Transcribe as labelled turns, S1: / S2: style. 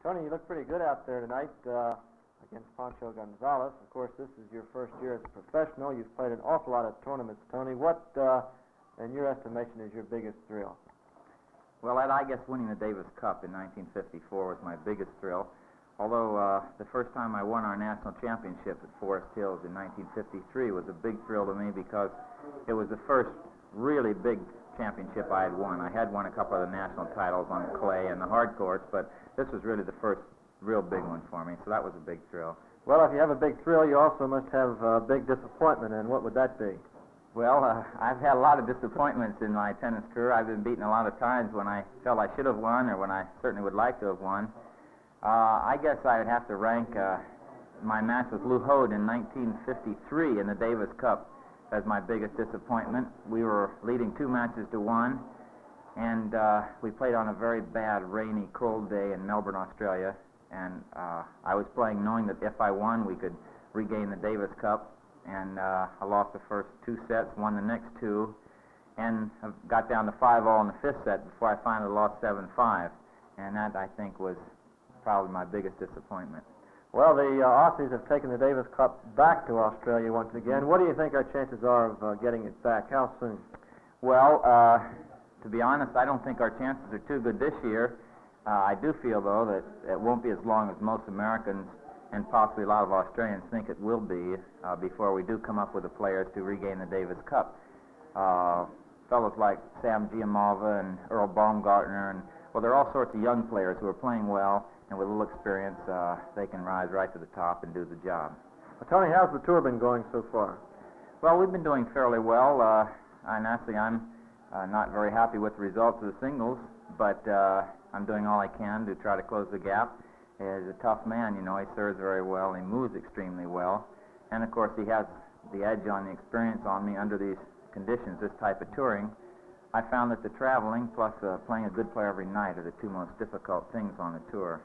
S1: Tony, you look pretty good out there tonight against Pancho Gonzalez. Of course, this is your first year as a professional. You've played an awful lot of tournaments, Tony. What, in your estimation, is your biggest thrill?
S2: Well, Ed, I guess winning the Davis Cup in 1954 was my biggest thrill. Although the first time I won our national championship at Forest Hills in 1953 was a big thrill to me because it was the first really big championship I had won. I had won a couple of the national titles on clay and the hard courts, but this was really the first real big one for me, so that was a big thrill.
S1: Well, if you have a big thrill, you also must have a big disappointment, and what would that be?
S2: Well, I've had a lot of disappointments in my tennis career. I've been beaten a lot of times when I felt I should have won or when I certainly would like to have won. I guess I would have to rank my match with Lou Hode in 1953 in the Davis Cup as my biggest disappointment. We were leading 2-1, and we played on a very bad, rainy, cold day in Melbourne, Australia. And I was playing knowing that if I won, we could regain the Davis Cup. And I lost the first 2 sets, won the next 2, and got down to 5-all in the 5th set before I finally lost 7-5. And that, I think, was probably my biggest disappointment.
S1: Well, the Aussies have taken the Davis Cup back to Australia once again. What do you think our chances are of getting it back? How soon?
S2: Well, to be honest, I don't think our chances are too good this year. I do feel, though, that it won't be as long as most Americans and possibly a lot of Australians think it will be before we do come up with the players to regain the Davis Cup. Fellows like Sam Giammalva and Earl Baumgartner, and well, there are all sorts of young players who are playing well, and with a little experience, they can rise right to the top and do the job.
S1: Well, Tony, how's the tour been going so far?
S2: Well, we've been doing fairly well. And actually, I'm not very happy with the results of the singles, but I'm doing all I can to try to close the gap. He's a tough man, you know. He serves very well. He moves extremely well. And, of course, he has the edge on the experience on me under these conditions, this type of touring. I found that the traveling plus playing a good player every night are the 2 most difficult things on the tour.